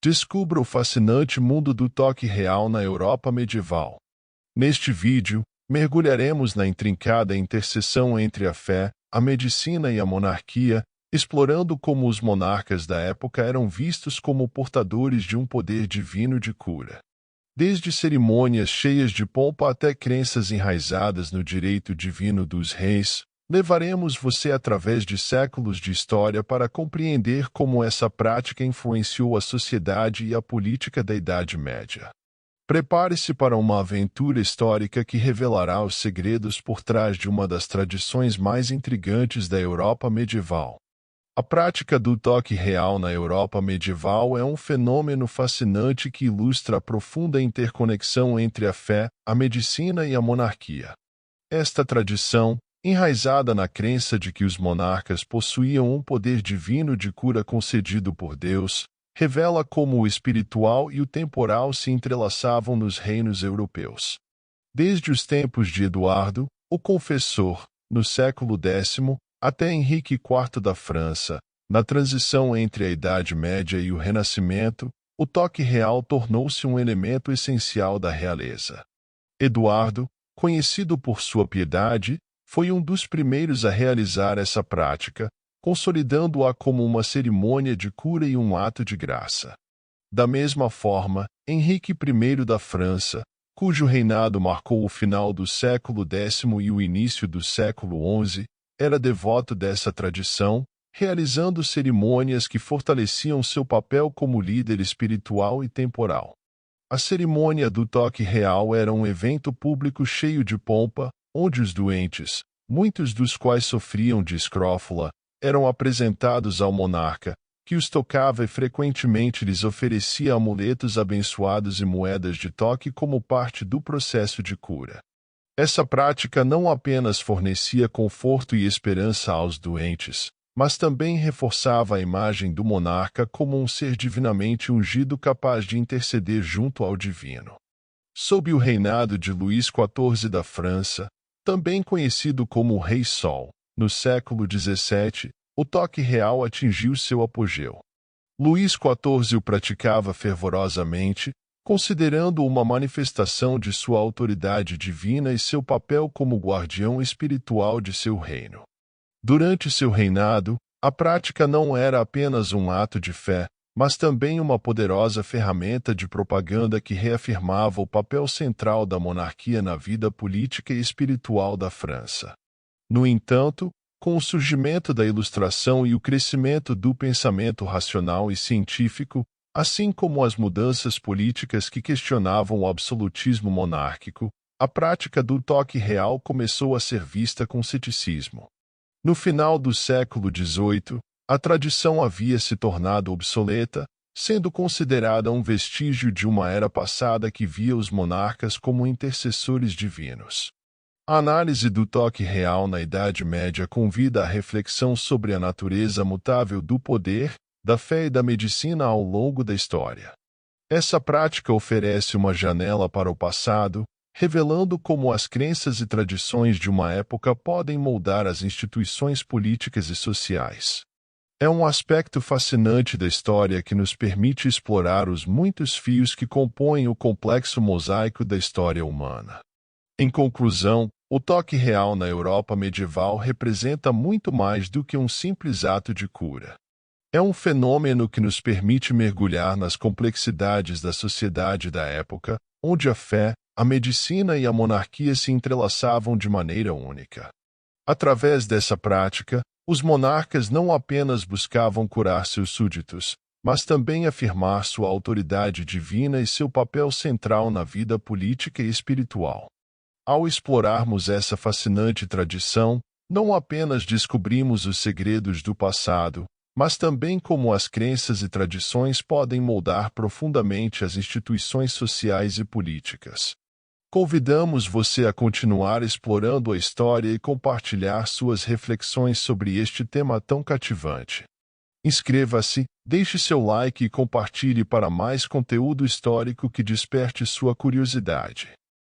Descubra o fascinante mundo do toque real na Europa medieval. Neste vídeo, mergulharemos na intrincada interseção entre a fé, a medicina e a monarquia, explorando como os monarcas da época eram vistos como portadores de um poder divino de cura. Desde cerimônias cheias de pompa até crenças enraizadas no direito divino dos reis, levaremos você através de séculos de história para compreender como essa prática influenciou a sociedade e a política da Idade Média. Prepare-se para uma aventura histórica que revelará os segredos por trás de uma das tradições mais intrigantes da Europa medieval. A prática do toque real na Europa medieval é um fenômeno fascinante que ilustra a profunda interconexão entre a fé, a medicina e a monarquia. Esta tradição, enraizada na crença de que os monarcas possuíam um poder divino de cura concedido por Deus, revela como o espiritual e o temporal se entrelaçavam nos reinos europeus. Desde os tempos de Eduardo, o Confessor, no século X, até Henrique IV da França, na transição entre a Idade Média e o Renascimento, o toque real tornou-se um elemento essencial da realeza. Eduardo, conhecido por sua piedade, foi um dos primeiros a realizar essa prática, consolidando-a como uma cerimônia de cura e um ato de graça. Da mesma forma, Henrique I da França, cujo reinado marcou o final do século X e o início do século XI, era devoto dessa tradição, realizando cerimônias que fortaleciam seu papel como líder espiritual e temporal. A cerimônia do toque real era um evento público cheio de pompa, onde os doentes, muitos dos quais sofriam de escrófula, eram apresentados ao monarca, que os tocava e frequentemente lhes oferecia amuletos abençoados e moedas de toque como parte do processo de cura. Essa prática não apenas fornecia conforto e esperança aos doentes, mas também reforçava a imagem do monarca como um ser divinamente ungido capaz de interceder junto ao divino. Sob o reinado de Luís XIV da França, também conhecido como o Rei Sol, no século XVII, o toque real atingiu seu apogeu. Luís XIV o praticava fervorosamente, considerando uma manifestação de sua autoridade divina e seu papel como guardião espiritual de seu reino. Durante seu reinado, a prática não era apenas um ato de fé, mas também uma poderosa ferramenta de propaganda que reafirmava o papel central da monarquia na vida política e espiritual da França. No entanto, com o surgimento da Ilustração e o crescimento do pensamento racional e científico, assim como as mudanças políticas que questionavam o absolutismo monárquico, a prática do toque real começou a ser vista com ceticismo. No final do século XVIII, a tradição havia se tornado obsoleta, sendo considerada um vestígio de uma era passada que via os monarcas como intercessores divinos. A análise do toque real na Idade Média convida à reflexão sobre a natureza mutável do poder, da fé e da medicina ao longo da história. Essa prática oferece uma janela para o passado, revelando como as crenças e tradições de uma época podem moldar as instituições políticas e sociais. É um aspecto fascinante da história que nos permite explorar os muitos fios que compõem o complexo mosaico da história humana. Em conclusão, o toque real na Europa medieval representa muito mais do que um simples ato de cura. É um fenômeno que nos permite mergulhar nas complexidades da sociedade da época, onde a fé, a medicina e a monarquia se entrelaçavam de maneira única. Através dessa prática, os monarcas não apenas buscavam curar seus súditos, mas também afirmar sua autoridade divina e seu papel central na vida política e espiritual. Ao explorarmos essa fascinante tradição, não apenas descobrimos os segredos do passado, mas também como as crenças e tradições podem moldar profundamente as instituições sociais e políticas. Convidamos você a continuar explorando a história e compartilhar suas reflexões sobre este tema tão cativante. Inscreva-se, deixe seu like e compartilhe para mais conteúdo histórico que desperte sua curiosidade.